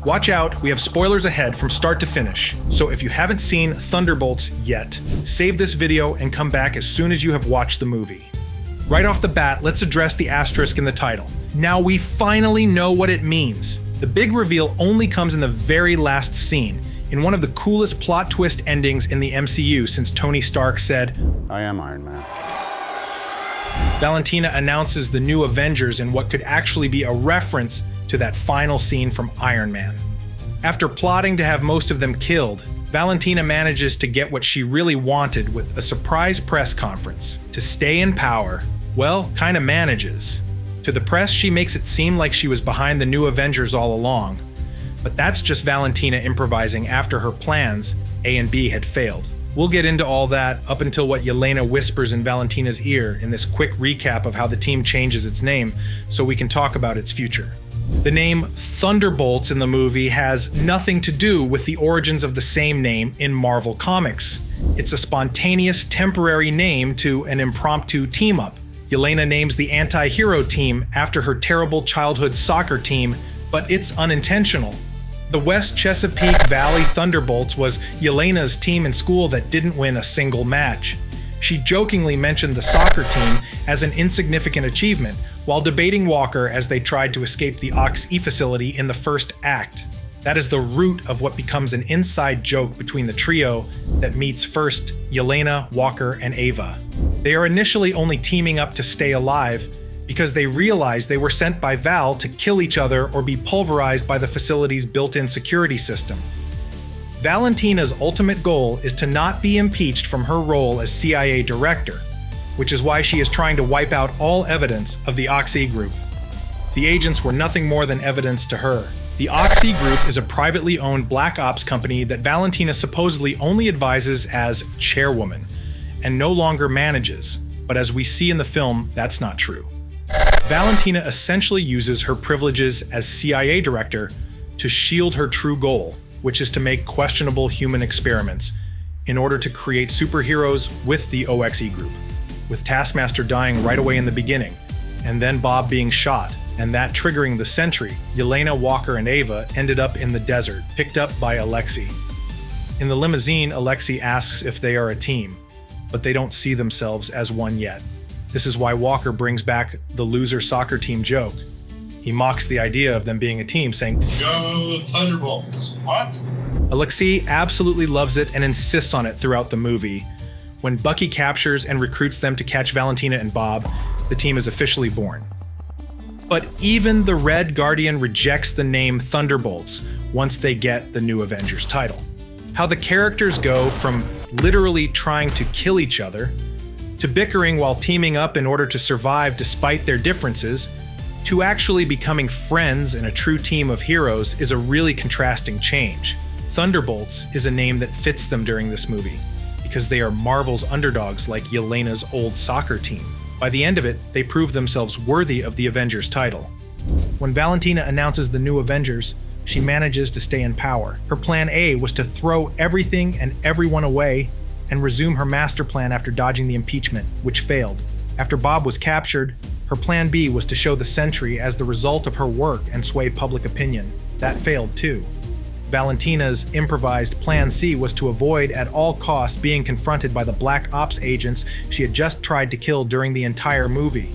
Watch out, we have spoilers ahead from start to finish, so if you haven't seen Thunderbolts yet, save this video and come back as soon as you have watched the movie. Right off the bat, let's address the asterisk in the title. Now we finally know what it means. The big reveal only comes in the very last scene, in one of the coolest plot twist endings in the MCU since Tony Stark said, "I am Iron Man." Valentina announces the new Avengers in what could actually be a reference to that final scene from Iron Man. After plotting to have most of them killed, Valentina manages to get what she really wanted with a surprise press conference. To stay in power, well, kinda manages. To the press, she makes it seem like she was behind the new Avengers all along. But that's just Valentina improvising after her plans, A and B, had failed. We'll get into all that up until what Yelena whispers in Valentina's ear in this quick recap of how the team changes its name so we can talk about its future. The name Thunderbolts in the movie has nothing to do with the origins of the same name in Marvel Comics. It's a spontaneous, temporary name to an impromptu team-up. Yelena names the anti-hero team after her terrible childhood soccer team, but it's unintentional. The West Chesapeake Valley Thunderbolts was Yelena's team in school that didn't win a single match. She jokingly mentioned the soccer team as an insignificant achievement, while debating Walker as they tried to escape the Ox-E facility in the first act. That is the root of what becomes an inside joke between the trio that meets first Yelena, Walker, and Ava. They are initially only teaming up to stay alive because they realize they were sent by Val to kill each other or be pulverized by the facility's built-in security system. Valentina's ultimate goal is to not be impeached from her role as CIA director, which is why she is trying to wipe out all evidence of the Ox-E group. The agents were nothing more than evidence to her. The Ox-E group is a privately owned black ops company that Valentina supposedly only advises as chairwoman, and no longer manages, but as we see in the film, that's not true. Valentina essentially uses her privileges as CIA director to shield her true goal, which is to make questionable human experiments in order to create superheroes with the OXE group, with Taskmaster dying right away in the beginning, and then Bob being shot, and that triggering the Sentry. Yelena, Walker, and Ava ended up in the desert, picked up by Alexei. In the limousine, Alexei asks if they are a team, but they don't see themselves as one yet. This is why Walker brings back the loser soccer team joke. He mocks the idea of them being a team, saying, "Go Thunderbolts." What? Alexei absolutely loves it and insists on it throughout the movie. When Bucky captures and recruits them to catch Valentina and Bob, the team is officially born. But even the Red Guardian rejects the name Thunderbolts once they get the new Avengers title. How the characters go from literally trying to kill each other, to bickering while teaming up in order to survive despite their differences, to actually becoming friends and a true team of heroes is a really contrasting change. Thunderbolts is a name that fits them during this movie, because they are Marvel's underdogs like Yelena's old soccer team. By the end of it, they prove themselves worthy of the Avengers title. When Valentina announces the new Avengers, she manages to stay in power. Her plan A was to throw everything and everyone away and resume her master plan after dodging the impeachment, which failed. After Bob was captured, her plan B was to show the Sentry as the result of her work and sway public opinion. That failed too. Valentina's improvised plan C was to avoid at all costs being confronted by the Black Ops agents she had just tried to kill during the entire movie.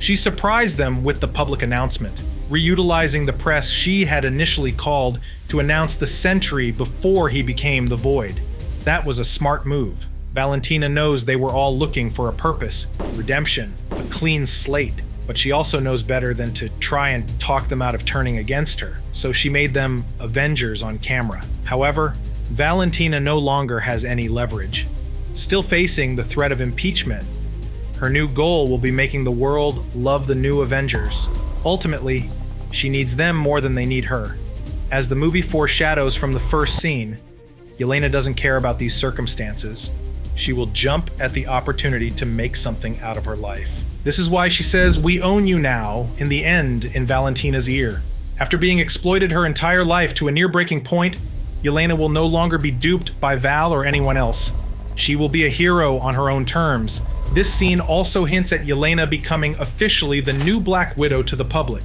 She surprised them with the public announcement, reutilizing the press she had initially called to announce the Sentry before he became the Void. That was a smart move. Valentina knows they were all looking for a purpose, redemption, a clean slate, but she also knows better than to try and talk them out of turning against her, so she made them Avengers on camera. However, Valentina no longer has any leverage. Still facing the threat of impeachment, her new goal will be making the world love the new Avengers. Ultimately, she needs them more than they need her. As the movie foreshadows from the first scene, Yelena doesn't care about these circumstances. She will jump at the opportunity to make something out of her life. This is why she says, "We own you now," in the end in Valentina's ear. After being exploited her entire life to a near-breaking point, Yelena will no longer be duped by Val or anyone else. She will be a hero on her own terms. This scene also hints at Yelena becoming officially the new Black Widow to the public,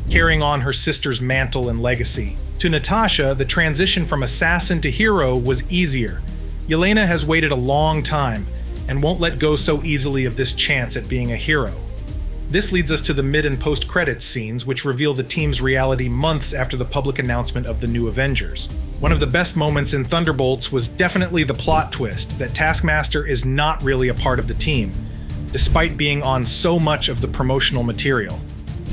carrying on her sister's mantle and legacy. To Natasha, the transition from assassin to hero was easier. Yelena has waited a long time and won't let go so easily of this chance at being a hero. This leads us to the mid and post-credits scenes, which reveal the team's reality months after the public announcement of the new Avengers. One of the best moments in Thunderbolts was definitely the plot twist that Taskmaster is not really a part of the team, despite being on so much of the promotional material.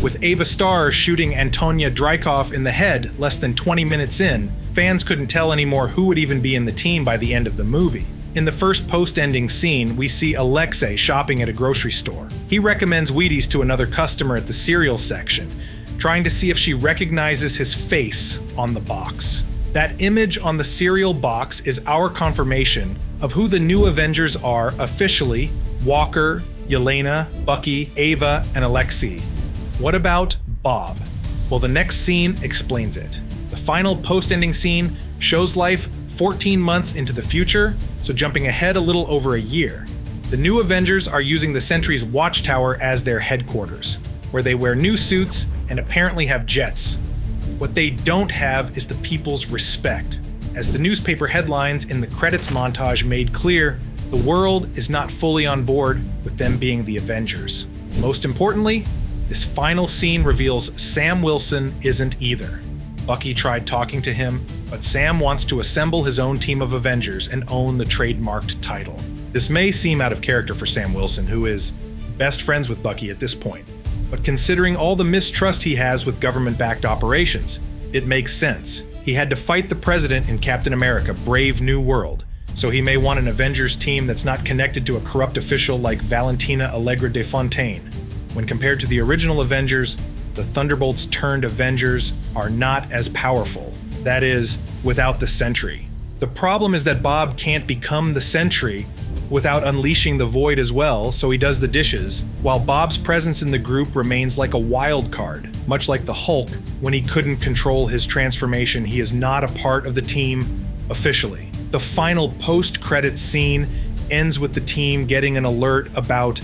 With Ava Starr shooting Antonia Dreykov in the head less than 20 minutes in, fans couldn't tell anymore who would even be in the team by the end of the movie. In the first post-ending scene, we see Alexei shopping at a grocery store. He recommends Wheaties to another customer at the cereal section, trying to see if she recognizes his face on the box. That image on the cereal box is our confirmation of who the new Avengers are officially: Walker, Yelena, Bucky, Ava, and Alexei. What about Bob? Well, the next scene explains it. The final post-ending scene shows life 14 months into the future, so jumping ahead a little over a year. The new Avengers are using the Sentry's watchtower as their headquarters, where they wear new suits and apparently have jets. What they don't have is the people's respect. As the newspaper headlines in the credits montage made clear, the world is not fully on board with them being the Avengers. Most importantly, this final scene reveals Sam Wilson isn't either. Bucky tried talking to him, but Sam wants to assemble his own team of Avengers and own the trademarked title. This may seem out of character for Sam Wilson, who is best friends with Bucky at this point, but considering all the mistrust he has with government-backed operations, it makes sense. He had to fight the president in Captain America: Brave New World, so he may want an Avengers team that's not connected to a corrupt official like Valentina Allegra de Fontaine. When compared to the original Avengers, the Thunderbolts turned Avengers are not as powerful. That is, without the Sentry. The problem is that Bob can't become the Sentry without unleashing the Void as well, so he does the dishes, while Bob's presence in the group remains like a wild card. Much like the Hulk, when he couldn't control his transformation, he is not a part of the team officially. The final post-credits scene ends with the team getting an alert about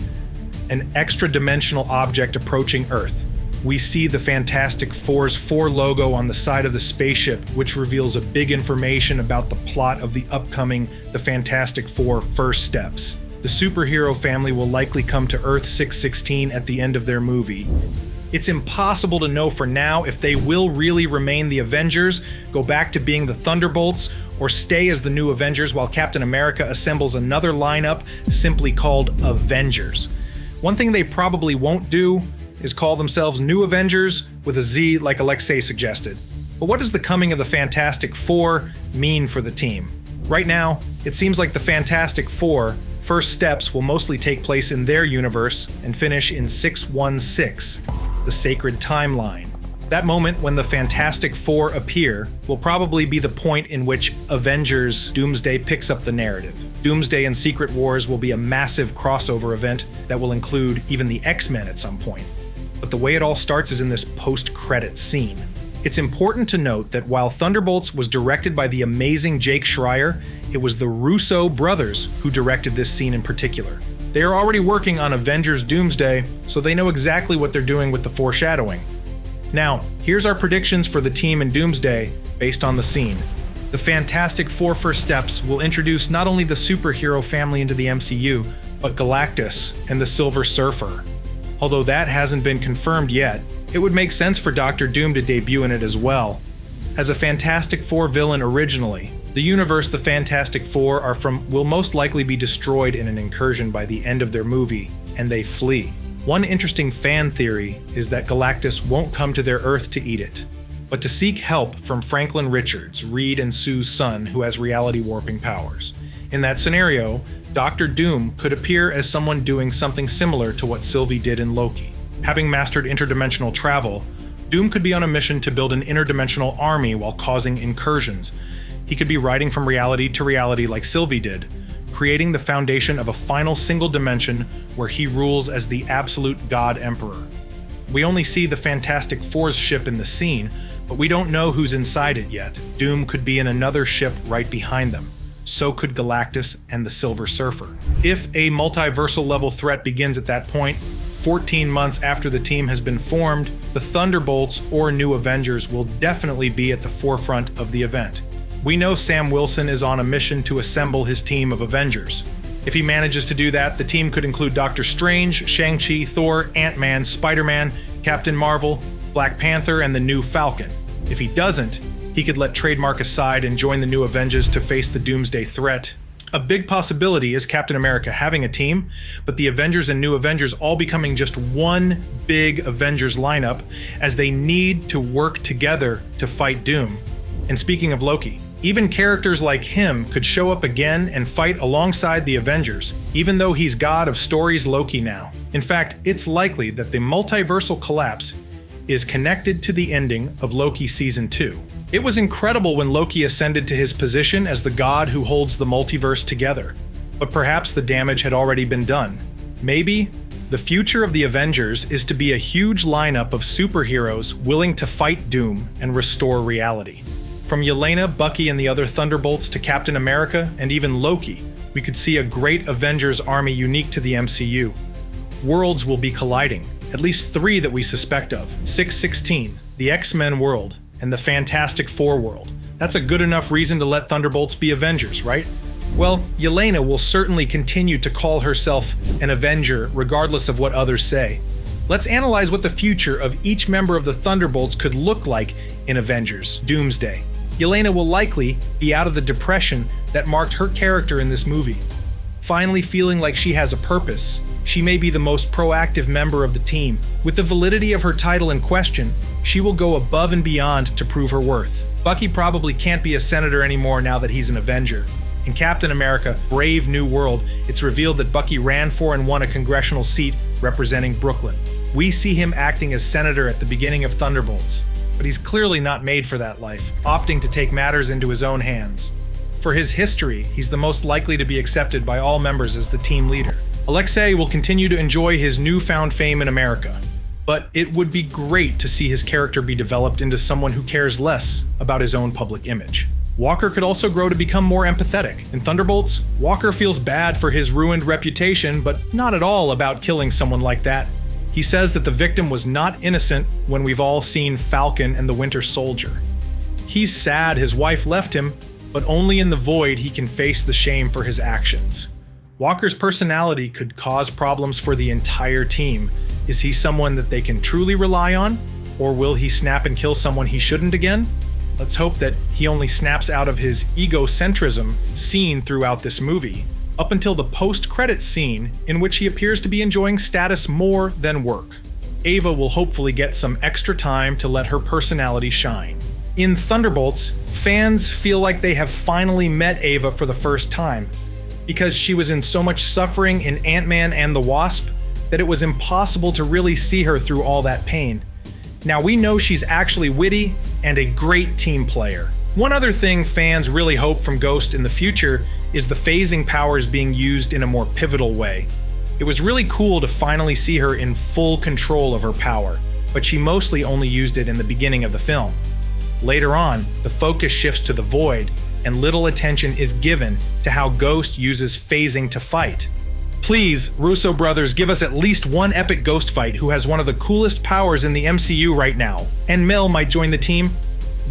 an extra-dimensional object approaching Earth. We see the Fantastic Four's 4 logo on the side of the spaceship, which reveals a big information about the plot of the upcoming The Fantastic Four First Steps. The superhero family will likely come to Earth 616 at the end of their movie. It's impossible to know for now if they will really remain the Avengers, go back to being the Thunderbolts, or stay as the new Avengers while Captain America assembles another lineup simply called Avengers. One thing they probably won't do is call themselves New Avengers with a Z like Alexei suggested. But what does the coming of the Fantastic Four mean for the team? Right now, it seems like the Fantastic Four First Steps will mostly take place in their universe and finish in 616, the sacred timeline. That moment when the Fantastic Four appear will probably be the point in which Avengers Doomsday picks up the narrative. Doomsday and Secret Wars will be a massive crossover event that will include even the X-Men at some point. But the way it all starts is in this post-credits scene. It's important to note that while Thunderbolts was directed by the amazing Jake Schreier, it was the Russo brothers who directed this scene in particular. They are already working on Avengers Doomsday, so they know exactly what they're doing with the foreshadowing. Now, here's our predictions for the team in Doomsday based on the scene. The Fantastic Four First Steps will introduce not only the superhero family into the MCU, but Galactus and the Silver Surfer. Although that hasn't been confirmed yet, it would make sense for Doctor Doom to debut in it as well. As a Fantastic Four villain originally, the universe the Fantastic Four are from will most likely be destroyed in an incursion by the end of their movie, and they flee. One interesting fan theory is that Galactus won't come to their Earth to eat it, but to seek help from Franklin Richards, Reed and Sue's son, who has reality warping powers. In that scenario, Doctor Doom could appear as someone doing something similar to what Sylvie did in Loki. Having mastered interdimensional travel, Doom could be on a mission to build an interdimensional army while causing incursions. He could be riding from reality to reality like Sylvie did, creating the foundation of a final single dimension where he rules as the absolute God Emperor. We only see the Fantastic Four's ship in the scene, but we don't know who's inside it yet. Doom could be in another ship right behind them. So could Galactus and the Silver Surfer. If a multiversal level threat begins at that point, 14 months after the team has been formed, the Thunderbolts or New Avengers will definitely be at the forefront of the event. We know Sam Wilson is on a mission to assemble his team of Avengers. If he manages to do that, the team could include Doctor Strange, Shang-Chi, Thor, Ant-Man, Spider-Man, Captain Marvel, Black Panther, and the new Falcon. If he doesn't, he could let Trademark aside and join the New Avengers to face the Doomsday threat. A big possibility is Captain America having a team, but the Avengers and New Avengers all becoming just one big Avengers lineup, as they need to work together to fight Doom. And speaking of Loki, even characters like him could show up again and fight alongside the Avengers, even though he's God of Stories Loki now. In fact, it's likely that the multiversal collapse is connected to the ending of Loki Season 2. It was incredible when Loki ascended to his position as the god who holds the multiverse together, but perhaps the damage had already been done. Maybe the future of the Avengers is to be a huge lineup of superheroes willing to fight Doom and restore reality. From Yelena, Bucky, and the other Thunderbolts to Captain America and even Loki, we could see a great Avengers army unique to the MCU. Worlds will be colliding, at least 3 that we suspect of: 616, the X-Men world, and the Fantastic Four world. That's a good enough reason to let Thunderbolts be Avengers, right? Well, Yelena will certainly continue to call herself an Avenger regardless of what others say. Let's analyze what the future of each member of the Thunderbolts could look like in Avengers Doomsday. Yelena will likely be out of the depression that marked her character in this movie. Finally feeling like she has a purpose, she may be the most proactive member of the team. With the validity of her title in question, she will go above and beyond to prove her worth. Bucky probably can't be a senator anymore now that he's an Avenger. In Captain America: Brave New World, it's revealed that Bucky ran for and won a congressional seat representing Brooklyn. We see him acting as senator at the beginning of Thunderbolts, but he's clearly not made for that life, opting to take matters into his own hands. For his history, he's the most likely to be accepted by all members as the team leader. Alexei will continue to enjoy his newfound fame in America, but it would be great to see his character be developed into someone who cares less about his own public image. Walker could also grow to become more empathetic. In Thunderbolts, Walker feels bad for his ruined reputation, but not at all about killing someone like that. He says that the victim was not innocent when we've all seen Falcon and the Winter Soldier. He's sad his wife left him, but only in the void he can face the shame for his actions. Walker's personality could cause problems for the entire team. Is he someone that they can truly rely on? Or will he snap and kill someone he shouldn't again? Let's hope that he only snaps out of his egocentrism seen throughout this movie, up until the post-credits scene in which he appears to be enjoying status more than work. Ava will hopefully get some extra time to let her personality shine. In Thunderbolts, fans feel like they have finally met Ava for the first time, because she was in so much suffering in Ant-Man and the Wasp that it was impossible to really see her through all that pain. Now we know she's actually witty and a great team player. One other thing fans really hope from Ghost in the future is the phasing powers being used in a more pivotal way. It was really cool to finally see her in full control of her power, but she mostly only used it in the beginning of the film. Later on, the focus shifts to the void, and little attention is given to how Ghost uses phasing to fight. Please, Russo brothers, give us at least one epic Ghost fight who has one of the coolest powers in the MCU right now. And Mel might join the team.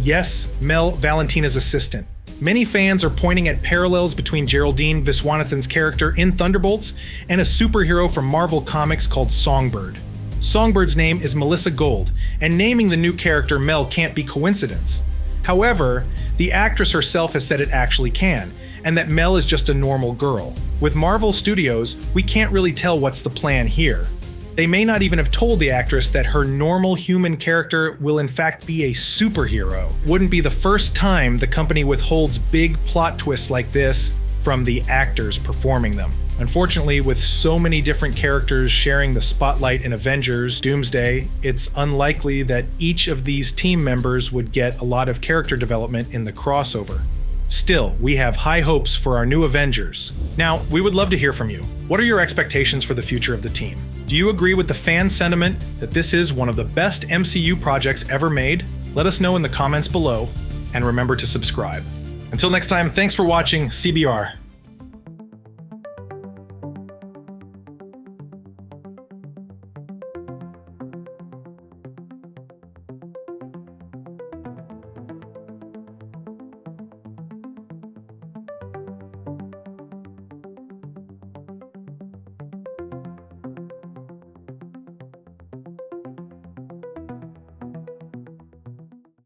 Yes, Mel, Valentina's assistant. Many fans are pointing at parallels between Geraldine Viswanathan's character in Thunderbolts and a superhero from Marvel Comics called Songbird. Songbird's name is Melissa Gold, and naming the new character Mel can't be coincidence. However, the actress herself has said it actually can, and that Mel is just a normal girl. With Marvel Studios, we can't really tell what's the plan here. They may not even have told the actress that her normal human character will in fact be a superhero. Wouldn't be the first time the company withholds big plot twists like this from the actors performing them. Unfortunately, with so many different characters sharing the spotlight in Avengers Doomsday, it's unlikely that each of these team members would get a lot of character development in the crossover. Still, we have high hopes for our new Avengers. Now, we would love to hear from you. What are your expectations for the future of the team? Do you agree with the fan sentiment that this is one of the best MCU projects ever made? Let us know in the comments below, and remember to subscribe. Until next time, thanks for watching CBR.